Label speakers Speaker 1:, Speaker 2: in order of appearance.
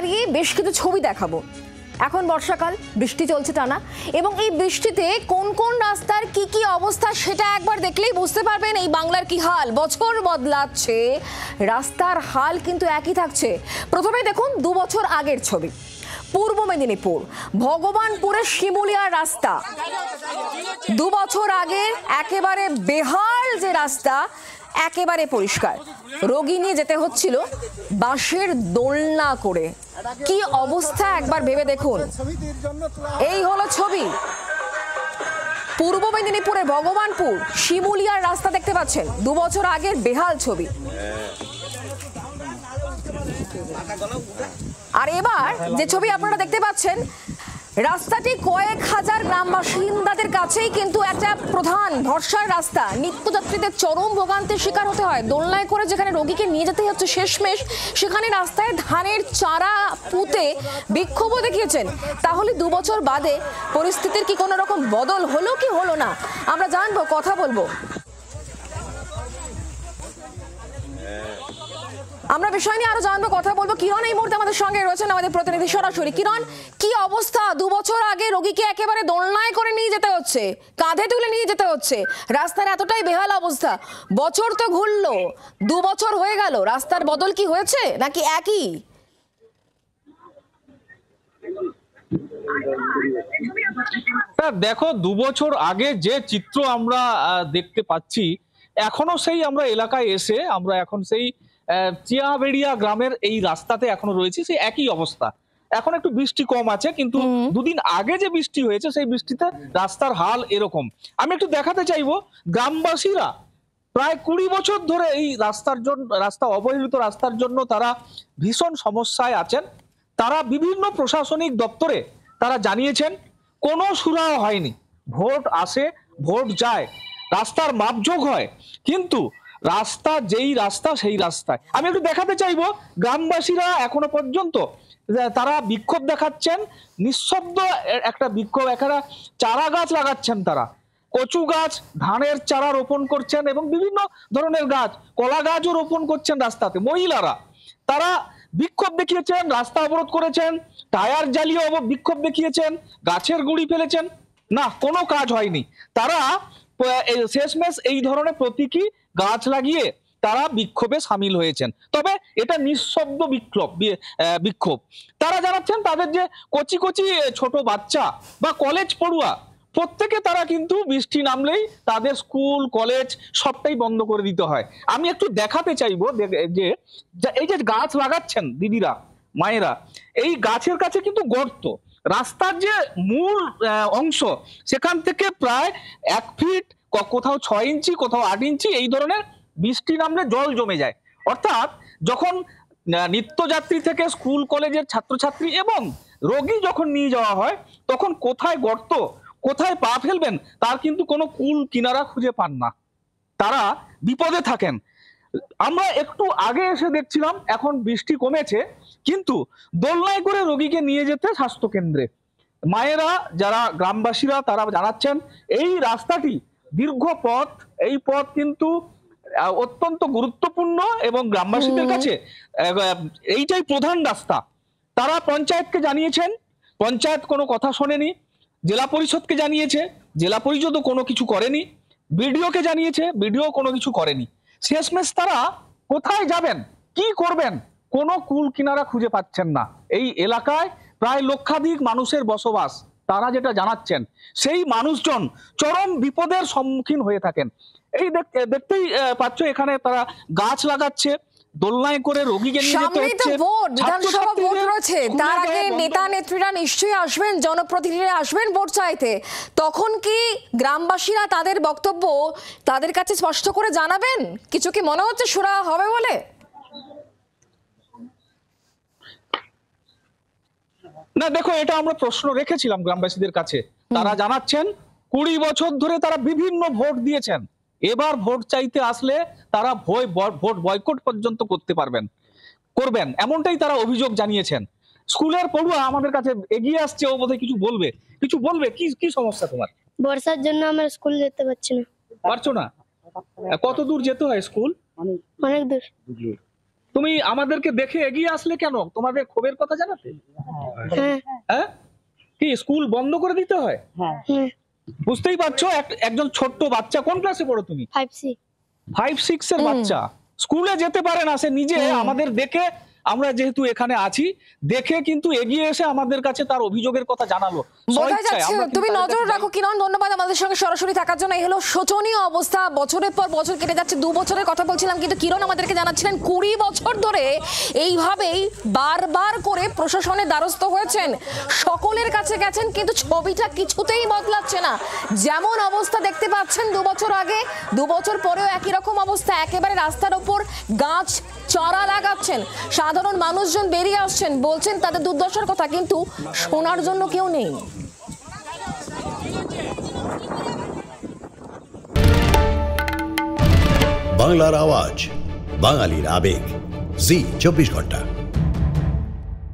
Speaker 1: দাঁড়িয়ে বেশ কিছু ছবি দেখাবো। এখন বর্ষাকাল, বৃষ্টি চলছে টানা, এবং এই বৃষ্টিতে কোন কোন রাস্তার কি কি অবস্থা সেটা একবার দেখলেই বুঝতে পারবেন এই বাংলার কি হাল। বছর বদলাচ্ছে, রাস্তার হাল কিন্তু একই থাকছে। প্রথমে দেখুন 2 বছর আগের ছবি। পূর্ব মেদিনীপুর ভগবানপুরের শিমুলিয়ার রাস্তা 2 বছর আগে একেবারে বেহাল যে রাস্তা, একেবারে পরিষ্কার। রোগী নিয়ে যেতে হচ্ছিল বাঁশের দোলনা করে। কি অবস্থা একবার ভেবে দেখুন। এই হলো ছবি পূর্ব মেদিনীপুরে ভগবানপুর শিমুলিয়ার রাস্তা, দেখতে পাচ্ছেন 2 বছর আগের বেহাল ছবি। আর এবার যে ছবি আপনারা দেখতে পাচ্ছেন, রাস্তাটি কয়েক হাজার গ্রাম বাসিন্দাদের কাছেই কিন্তু একটা প্রধান ভরসার রাস্তা। নিত্যযাত্রীদের চরম ভোগান্তির শিকার হতে হয়। দোলনায় করে যেখানে রোগীকে নিয়ে যেতে হচ্ছে শেষমেশ, সেখানে রাস্তায় ধানের চারা পুঁতে বিক্ষোভও দেখিয়েছেন। তাহলে 2 বছর বাদে পরিস্থিতির কি কোনো রকম বদল হলো কি হলো না, আমরা জানবো, কথা বলবো। আমরা বিষয় নিয়ে আরো জানবো, কথা বলবো। কিরণ এই মুহূর্তে আমাদের সঙ্গে রয়েছেন, আমাদের প্রতিনিধি সরাসরি। কিরণ, কি অবস্থা? 2 বছর আগে রোগীকে একেবারে দোলনায় করে নিয়ে যেতে হচ্ছে, কাঁধে তুলে নিয়ে যেতে হচ্ছে, রাস্তার এতটাই বেহাল অবস্থা। বছর তো ঘুরলো, 2 বছর হয়ে গেল, রাস্তার বদল কি হয়েছে নাকি একই?
Speaker 2: দেখো, 2 বছর আগে যে চিত্র আমরা দেখতে পাচ্ছি, এখনো সেই আমরা এলাকায় এসে আমরা এখন সেই চিয়াবেড়িয়া গ্রামের এই রাস্তাতে এখনো রয়েছি, সেই একই অবস্থা। এখন একটু বৃষ্টি কম আছে, কিন্তু 2 দিন আগে যে বৃষ্টি হয়েছে সেই বৃষ্টিতে রাস্তার হাল এরকম। আমি একটু দেখাতে চাইবো, গ্রামবাসীরা প্রায় 20 বছর ধরে এই রাস্তা অবহেলিত রাস্তার জন্য তারা ভীষণ সমস্যায় আছেন। তারা বিভিন্ন প্রশাসনিক দপ্তরে তারা জানিয়েছেন, কোনো সুরাহা হয়নি। ভোট আসে, ভোট যায়, রাস্তার মাপযোগ হয়, কিন্তু রাস্তা যেই রাস্তা সেই রাস্তায়। আমি একটু দেখাতে চাইবো, গ্রামবাসীরা এখনো পর্যন্ত তারা বিক্ষোভ দেখাচ্ছেন, নিঃশব্দ একটা বিক্ষোভ। একটা চারা গাছ লাগাচ্ছেন, তারা কচু গাছ, ধানের চারা রোপণ করছেন এবং বিভিন্ন ধরনের গাছ, কলা গাছও রোপণ করছেন রাস্তাতে। মহিলারা তারা বিক্ষোভ দেখিয়েছেন, রাস্তা অবরোধ করেছেন, টায়ার জ্বালিয়ে বিক্ষোভ দেখিয়েছেন, গাছের গুঁড়ি ফেলেছেন, না কোনো কাজ হয়নি। তারা শেষমেশ এই ধরনের প্রতীকী গাছ লাগিয়ে তারা বিক্ষোভে সামিল হয়েছেন। তবে এটা নিঃশব্দ বিক্ষোভ। তারা জানাচ্ছেন তাদের যে কচি কচি ছোট বাচ্চা বা কলেজ পড়ুয়া, প্রত্যেকে তারা কিন্তু বৃষ্টি নামলেই তাদের স্কুল কলেজ সবটাই বন্ধ করে দিতে হয়। আমি একটু দেখাতে চাইবো যে এই যে গাছ লাগাচ্ছেন দিদিরা, মায়েরা, এই গাছের কাছে কিন্তু গর্ত। রাস্তার যে মূল অংশ, সেখান থেকে প্রায় 1 ফিট, কোথাও 6 ইঞ্চি, কোথাও 8 ইঞ্চি এই ধরনের বৃষ্টি নামলে জল জমে যায়। অর্থাৎ যখন নিত্যযাত্রী থেকে স্কুল কলেজের ছাত্রছাত্রী এবং রোগী যখন নিয়ে যাওয়া হয়, তখন কোথায় গর্ত, কোথায় পা ফেলবেন তার কিন্তু কোনো কুল কিনারা খুঁজে পান না, তারা বিপদে থাকেন। আমরা একটু আগে এসে দেখছিলাম এখন বৃষ্টি কমেছে, কিন্তু দোলনায় করে রোগীকে নিয়ে যেতে স্বাস্থ্য কেন্দ্রে মায়েরা, যারা গ্রামবাসীরা, তারা জানাচ্ছেন এই রাস্তাটি দীর্ঘ পথ, এই পথ কিন্তু অত্যন্ত গুরুত্বপূর্ণ এবং গ্রামবাসীদের কাছে এইটাই প্রধান রাস্তা। তারা পঞ্চায়েতকে জানিয়েছেন, পঞ্চায়েত কোনো কথা শোনেনি। জেলা পরিষদকে জানিয়েছে, জেলা পরিষদও কোনো কিছু করেনি। বিডিওকে জানিয়েছে, বিডিও কোনো কিছু করেনি। শেষমেশ তারা কোথায় যাবেন, কি করবেন, কোনো কুল কিনারা খুঁজে পাচ্ছেন না। এই এলাকায় প্রায় লক্ষাধিক মানুষের বসবাস। তারা যেটা জানাচ্ছেন, সেই মানুষজন চরম বিপদের সম্মুখীন হয়ে থাকেন। এই দেখতেই পাচ্ছ, এখানে তারা গাছ লাগাচ্ছে, দোলনায় করে রোগীকে নিয়ে যেতে হচ্ছে।
Speaker 1: বিধানসভা ভোট রয়েছে, তার আগে নেতা নেত্রীরা নিশ্চয়ই আসবেন, জনপ্রতিনিধিরা আসবেন ভোট চাইতে। তখন কি গ্রামবাসীরা তাদের বক্তব্য তাদের কাছে স্পষ্ট করে জানাবেন? কিছু কি মনে হচ্ছে সুরাহা হবে বলে?
Speaker 2: না, দেখো, এটা আমরা প্রশ্ন রেখেছিলাম গ্রামবাসীদের কাছে। তারা জানাচ্ছেন 20 বছর ধরে তারা বিভিন্ন ভোট দিয়েছেন, এবার ভোট চাইতে আসলে তারা ভোট বয়কট পর্যন্ত করবেন, এমনটাই তারা অভিযোগ জানিয়েছেন। স্কুলের পড়ুয়া আমাদের কাছে এগিয়ে আসছে, ও বোধহয় কিছু বলবে। কি সমস্যা তোমার?
Speaker 3: বর্ষার জন্য আমরা স্কুল যেতে পারছি না।
Speaker 2: পারছো না? কত দূর যেতে হয় স্কুল?
Speaker 3: অনেক দূর।
Speaker 2: তুমি আমাদেরকে দেখে এগিয়ে আসলে কেন? তোমাদের ক্ষোভের কথা জানাতে?
Speaker 3: হ্যাঁ
Speaker 2: হ্যাঁ, কি স্কুল বন্ধ করে দিতে হয়?
Speaker 3: হ্যাঁ
Speaker 2: বুঝতেই পারছো, একজন ছোট্ট বাচ্চা, কোন ক্লাসে পড়ো তুমি?
Speaker 3: 5C
Speaker 2: 5-6 এর বাচ্চা স্কুলে যেতে পারে না, সে নিজে আমাদের দেখে, আমরা যেহেতু এখানে আছি, দেখে কিন্তু এগিয়ে এসে আমাদের কাছে তার অভিযোগের কথা জানালো।
Speaker 1: বোঝা
Speaker 2: স্বেচ্ছায়
Speaker 1: যাচ্ছে
Speaker 2: আমরা কিন্তু
Speaker 1: তুমি
Speaker 2: তাদের
Speaker 1: নজর
Speaker 2: কাছে
Speaker 1: রাখো কিরণ, ধন্যবাদ আমাদের সঙ্গে সরাসরি থাকার জন্য। এই হলো শোচনীয় অবস্থা, বছরের পর বছর কেটে যাচ্ছে, 2 বছরের কথা বলছিলাম, কিন্তু কিরণ আমাদেরকে জানাচ্ছিলেন 20 বছর ধরে এইভাবেই বারবার করে প্রশাসনের দ্বারস্থ হয়েছেন, সকলের কাছে গেছেন, কিন্তু ছবিটা কিছুতেই বদলাচ্ছে না। যেমন অবস্থা দেখতে পাচ্ছেন 2 বছর আগে, 2 বছর পরেও একই রকম অবস্থা, একেবারে রাস্তার ওপর গাছ চারা লাগাচ্ছেন, সাধারণ মানুষজন বেরিয়ে আসছেন, বলছেন তাদের দুর্দশার কথা, কিন্তু শোনার জন্য কেউ নেই।
Speaker 4: বাংলার আওয়াজ, বাঙালির আবেগ, জি 24 ঘন্টা।